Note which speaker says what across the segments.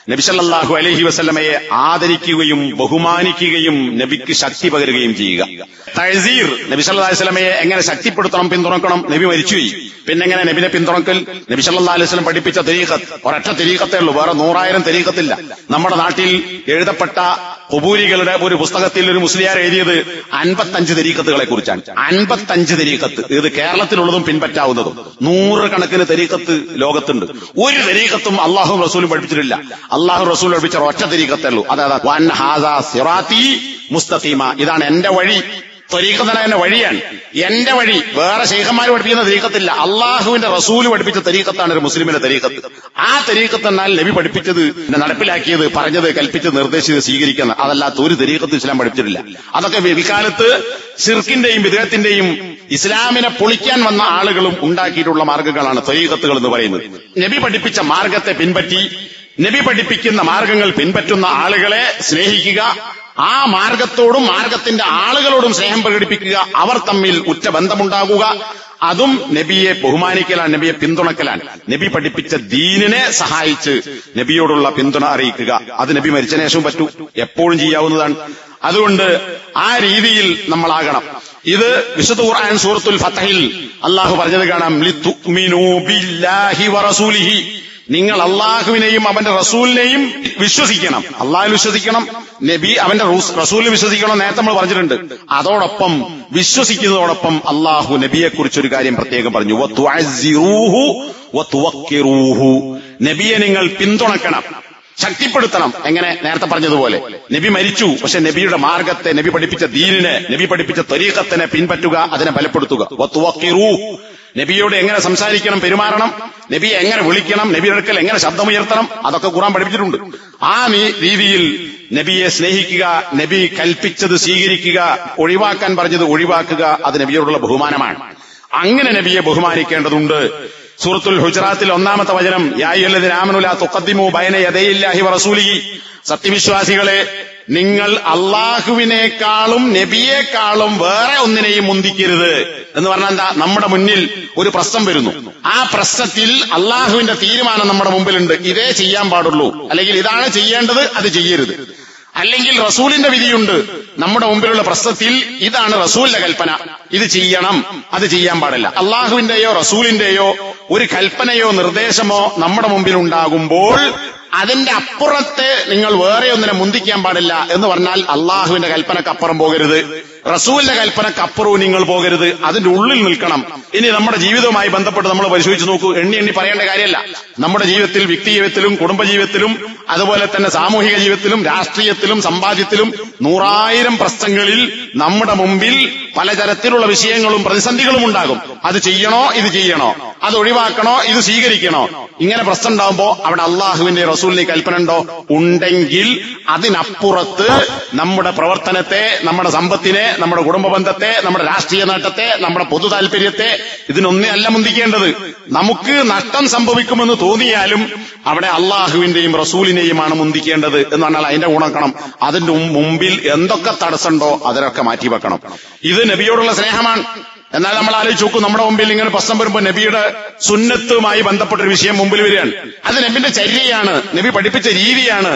Speaker 1: നബി സല്ലല്ലാഹു അലൈഹി വസല്ലമയെ ആദരിക്കുകയും ബഹുമാനിക്കുകയും നബിക്ക് ശക്തി പകരുകയും ചെയ്യുക. തഅ്സീർ, നബി സല്ലല്ലാഹു അലൈഹി വസല്ലമയെ എങ്ങനെ ശക്തിപ്പെടുത്തണം, പിന്തുണക്കണം. നബി മരിച്ചുപോയി, പിന്നെങ്ങനെ നബിനെ പിന്തുണക്കൽ? നബി സല്ലല്ലാഹു അലൈഹി വസല്ലം പഠിപ്പിച്ച തരീഖത്ത് ഒരൊറ്റ തരീഖത്തേ ഉള്ളൂ, വേറെ 100,000 തരീഖത്തില്ല. നമ്മുടെ നാട്ടിൽ എഴുതപ്പെട്ട ഖുബൂരികളുടെ ഒരു പുസ്തകത്തിൽ ഒരു മുസ്ലിയാർ എഴുതിയത് 55 തരീഖത്തുകളെ കുറിച്ചാണ്. 55 തരീഖത്ത്, ഇത് കേരളത്തിലുള്ളതും പിൻപറ്റാവുന്നതും. 100 കണക്കിന് തരീഖത്ത് ലോകത്തുണ്ട്. ഒരു തരീഖത്തും അള്ളാഹും റസൂലും പഠിപ്പിച്ചിട്ടില്ല. അള്ളാഹു റസൂൽ പഠിപ്പിച്ച ഒറ്റ തരീഖത്തേ ഉള്ളൂ, അതായത് വൻ ഹാദാ സിറാത്തി മുസ്തഖീമ, ഇതാണ് എന്റെ വഴി. തരീഖത്ത് എന്റെ വഴിയാണ്, എന്റെ വഴി. വേറെ ശൈഖന്മാർ പഠിപ്പിക്കുന്ന തരീഖത്തില്ല, അള്ളാഹുവിന്റെ റസൂല് പഠിപ്പിച്ച തരീഖത്താണ് ഒരു മുസ്ലിമിന്റെ തരീഖത്ത്. ആ തരീഖത്ത് എന്നാൽ നബി പഠിപ്പിച്ചത്, നടപ്പിലാക്കിയത്, പറഞ്ഞത്, കൽപ്പിച്ചത്, നിർദ്ദേശിച്ചത് സ്വീകരിക്കുന്നത്. അതല്ലാത്ത ഒരു തരീഖത്ത് ഇസ്ലാം പഠിപ്പിച്ചിട്ടില്ല. അതൊക്കെ വികാലത്ത് ശിർക്കിന്റെയും ബിദ്അത്തിന്റെയും ഇസ്ലാമിനെ പൊളിക്കാൻ വന്ന ആളുകളും ഉണ്ടാക്കിയിട്ടുള്ള മാർഗങ്ങളാണ് തരീഖത്തുകൾ എന്ന് പറയുന്നത്. നബി പഠിപ്പിച്ച മാർഗത്തെ പിൻപറ്റി നബി പഠിപ്പിക്കുന്ന മാർഗങ്ങൾ പിൻപറ്റുന്ന ആളുകളെ സ്നേഹിക്കുക, ആ മാർഗത്തോടും മാർഗത്തിന്റെ ആളുകളോടും സ്നേഹം പ്രകടിപ്പിക്കുക, അവർ തമ്മിൽ ഉറ്റ ബന്ധമുണ്ടാകുക. അതും നബിയെ ബഹുമാനിക്കലാണ്, നബിയെ പിന്തുണക്കലാണ്. നബി പഠിപ്പിച്ച ദീനിനെ സഹായിച്ച് നബിയോടുള്ള പിന്തുണ അറിയിക്കുക. അത് നബി മരിച്ചതിന് ശേഷവും പറ്റൂ, എപ്പോഴും ചെയ്യാവുന്നതാണ്. അതുകൊണ്ട് ആ രീതിയിൽ നമ്മളാകണം. ഇത് വിശുദ്ധ ഖുർആൻ സൂറത്തുൽ ഫത്ഹിൽ അള്ളാഹു പറഞ്ഞത് കാണാം, ലിതുഅ്മിനൂ ബില്ലാഹി വറസൂലിഹി, നിങ്ങൾ അള്ളാഹുവിനെയും അവന്റെ റസൂലിനെയും വിശ്വസിക്കണം. അള്ളാഹുവിൽ വിശ്വസിക്കണം, നബി അവന്റെ റസൂലിൽ വിശ്വസിക്കണം, നേരത്തെ നമ്മൾ പറഞ്ഞിട്ടുണ്ട്. അതോടൊപ്പം വിശ്വസിക്കുന്നതോടൊപ്പം അള്ളാഹു നബിയെക്കുറിച്ചൊരു കാര്യം പ്രത്യേകം പറഞ്ഞു, വതുഅസ്സിറൂഹു വതുവഖിറൂഹു, നബിയെ നിങ്ങൾ പിന്തുണക്കണം, ശക്തിപ്പെടുത്തണം. എങ്ങനെ? നേരത്തെ പറഞ്ഞതുപോലെ നബി മരിച്ചു, പക്ഷെ നബിയുടെ മാർഗത്തെ, നബി പഠിപ്പിച്ച ദീനിനെ, നബി പഠിപ്പിച്ച തരീഖത്തിനെ പിൻപറ്റുക, അതിനെ ബലപ്പെടുത്തുക. വതുവഖിറൂഹു, നബിയോട് എങ്ങനെ സംസാരിക്കണം, പെരുമാറണം, നബിയെ എങ്ങനെ വിളിക്കണം, നബിയുടെ അടുക്കൽ എങ്ങനെ ശബ്ദമുയർത്തണം, അതൊക്കെ ഖുർആൻ പഠിപ്പിച്ചിട്ടുണ്ട്. ആ രീതിയിൽ നബിയെ സ്നേഹിക്കുക, നബി കൽപ്പിച്ചത് സ്വീകരിക്കുക, ഒഴിവാക്കാൻ പറഞ്ഞത് ഒഴിവാക്കുക, അത് നബിയോടുള്ള ബഹുമാനമാണ്. അങ്ങനെ നബിയെ ബഹുമാനിക്കേണ്ടതുണ്ട്. സൂറത്തുൽ ഹുജറാത്തിൽ 1-ാമത്തെ വചനം, യാ അയ്യുഹല്ലദീന ആമനൂ ലാ തുഖദ്ദിമൂ ബൈന യദയില്ലാഹി വറസൂലിഹി, സത്യവിശ്വാസികളെ, നിങ്ങൾ അള്ളാഹുവിനേക്കാളും നബിയേക്കാളും വേറെ ഒന്നിനെയും മുന്തിക്കരുത്. എന്ന് പറഞ്ഞാൽ എന്താ? നമ്മുടെ മുന്നിൽ ഒരു പ്രശ്നം വരുന്നു, ആ പ്രശ്നത്തിൽ അള്ളാഹുവിന്റെ തീരുമാനം നമ്മുടെ മുമ്പിലുണ്ട്, ഇതേ ചെയ്യാൻ പാടുള്ളൂ, അല്ലെങ്കിൽ ഇതാണ് ചെയ്യേണ്ടത്, അത് ചെയ്യരുത്. അല്ലെങ്കിൽ റസൂലിന്റെ വിധിയുണ്ട്, നമ്മുടെ മുമ്പിലുള്ള പ്രശ്നത്തിൽ ഇതാണ് റസൂലിന്റെ കൽപ്പന, ഇത് ചെയ്യണം, അത് ചെയ്യാൻ പാടില്ല. അള്ളാഹുവിന്റെയോ റസൂലിന്റെയോ ഒരു കൽപ്പനയോ നിർദ്ദേശമോ നമ്മുടെ മുമ്പിൽ ഉണ്ടാകുമ്പോൾ അതിന്റെ അപ്പുറത്തെ നിങ്ങൾ വേറെ ഒന്നിനെ മുന്തിക്കാൻ പാടില്ല. എന്ന് പറഞ്ഞാൽ അള്ളാഹുവിന്റെ കൽപ്പനക്കപ്പുറം പോകരുത്, റസൂലിന്റെ കൽപ്പനക്കപ്പുറവും നിങ്ങൾ പോകരുത്, അതിന്റെ ഉള്ളിൽ നിൽക്കണം. ഇനി നമ്മുടെ ജീവിതവുമായി ബന്ധപ്പെട്ട് നമ്മൾ പരിശോധിച്ച് നോക്കൂ. എണ്ണി പറയേണ്ട കാര്യമല്ല. നമ്മുടെ ജീവിതത്തിൽ, വ്യക്തി ജീവിതത്തിലും കുടുംബജീവിതത്തിലും അതുപോലെ തന്നെ സാമൂഹിക ജീവിതത്തിലും രാഷ്ട്രീയത്തിലും സമ്പാദ്യത്തിലും 100,000 പ്രശ്നങ്ങളിൽ നമ്മുടെ മുമ്പിൽ പലതരത്തിലുള്ള വിഷയങ്ങളും പ്രതിസന്ധികളും ഉണ്ടാകും. അത് ചെയ്യണോ, ഇത് ചെയ്യണോ, അത് ഒഴിവാക്കണോ, ഇത് സ്വീകരിക്കണോ, ഇങ്ങനെ പ്രശ്നം ഉണ്ടാകുമ്പോ അവിടെ അള്ളാഹുവിന്റെ റസൂലിന്റെ കൽപ്പന ഉണ്ടോ? ഉണ്ടെങ്കിൽ അതിനപ്പുറത്ത് നമ്മുടെ പ്രവർത്തനത്തെ, നമ്മുടെ സമ്പത്തിനെ, നമ്മുടെ കുടുംബ ബന്ധത്തെ, നമ്മുടെ രാഷ്ട്രീയ നേട്ടത്തെ, നമ്മുടെ പൊതു താല്പര്യത്തെ, ഇതിനൊന്നേ അല്ല മുന്തിക്കേണ്ടത്. നമുക്ക് നഷ്ടം സംഭവിക്കുമെന്ന് തോന്നിയാലും അവിടെ അള്ളാഹുവിന്റെയും റസൂലിനെയുമാണ് മുന്തിക്കേണ്ടത്. എന്ന് പറഞ്ഞാൽ അതിന്റെ ഗുണക്കണം. അതിന്റെ മുമ്പിൽ എന്തൊക്കെ തടസ്സമുണ്ടോ അതിനൊക്കെ മാറ്റിവെക്കണം. ഇത് നബിയോടുള്ള സ്നേഹമാണ്. എന്നാൽ നമ്മൾ ആലോചിച്ച് നോക്കൂ, നമ്മുടെ മുമ്പിൽ ഇങ്ങനെ പ്രശ്നം വരുമ്പോൾ നബിയുടെ സുന്നത്തുമായി ബന്ധപ്പെട്ടൊരു വിഷയം മുമ്പിൽ വരികയാണ്, അത് നബിന്റെ ചര്യയാണ്, നബി പഠിപ്പിച്ച രീതിയാണ്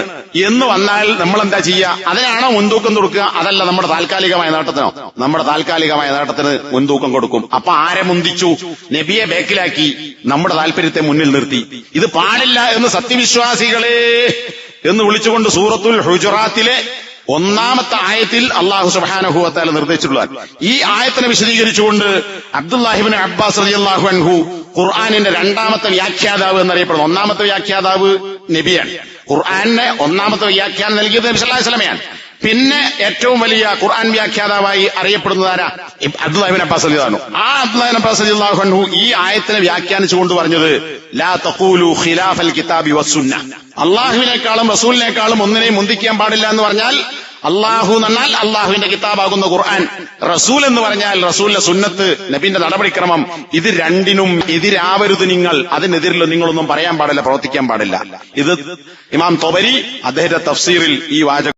Speaker 1: എന്ന് വന്നാൽ നമ്മൾ എന്താ ചെയ്യുക? അതിനാണോ മുൻതൂക്കം കൊടുക്കുക? അതല്ല, നമ്മുടെ താൽക്കാലികമായ നേട്ടത്തിനോ? നമ്മുടെ താൽക്കാലികമായ നേട്ടത്തിന് മുൻതൂക്കം കൊടുക്കും. അപ്പൊ ആരെ മുന്തിച്ചു? നബിയെ ബേക്കിലാക്കി, നമ്മുടെ താല്പര്യത്തെ മുന്നിൽ നിർത്തി. ഇത് പാടില്ല എന്ന് സത്യവിശ്വാസികളെ എന്ന് വിളിച്ചുകൊണ്ട് സൂറത്തുൽ ഹുജറാത്തിലെ 1-ാമത്തെ ആയത്തിൽ അല്ലാഹു സുബ്ഹാനഹു വ തആല നിർദ്ദേശിച്ചിട്ടുള്ളതാണ്. ഈ ആയത്തിനെ വിശദീകരിച്ചുകൊണ്ട് അബ്ദുല്ലാഹി ഇബ്നു അബ്ബാസ് റളിയല്ലാഹു അൻഹു ഖുർആനിന്റെ 2-ാമത്തെ വ്യാഖ്യാതാവ് എന്നറിയപ്പെടുന്നു. 1-ാമത്തെ വ്യാഖ്യാതാവ് നബിയാണ്. ഖുർആനിന് 1-ാമത്തെ വ്യാഖ്യാനം നൽകിയത് നബി സല്ലല്ലാഹു അലൈഹി വസല്ലമയാണ്. പിന്നെ ഏറ്റവും വലിയ ഖുർആൻ വ്യാഖ്യാതാവായി അറിയപ്പെടുന്നതാരാ? അബ്ദുല്ലാഹി ഇബ്നു അബ്ബാസ് റളിയല്ലാഹു അൻഹു. ആ അബ്ദുല്ലാഹി ഇബ്നു അബ്ബാസ് റളിയല്ലാഹു അൻഹു ഈ ആയത്തിനെ വ്യാഖ്യാനിച്ചുകൊണ്ട് പറഞ്ഞത്, ലാ തഖൂലു ഖിലാഫൽ കിതാബി വസ്സുന്ന, അള്ളാഹുവിനേക്കാളും റസൂലിനേക്കാളും ഒന്നിനെയും മുന്തിക്കാൻ പാടില്ല എന്ന് പറഞ്ഞാൽ, അള്ളാഹു എന്നാൽ അള്ളാഹുവിന്റെ കിതാബാകുന്ന ഖുർആൻ, റസൂൽ എന്ന് പറഞ്ഞാൽ റസൂലിന്റെ സുന്നത്ത്, നബിന്റെ നടപടിക്രമം, ഇത് രണ്ടിനും എതിരാവരുത് നിങ്ങൾ. അതിനെതിരിൽ നിങ്ങളൊന്നും പറയാൻ പാടില്ല, പ്രവർത്തിക്കാൻ പാടില്ല. ഇത് ഇമാം തൊബരി അദ്ദേഹത്തിന്റെ തഫ്സീറിൽ ഈ വാചകം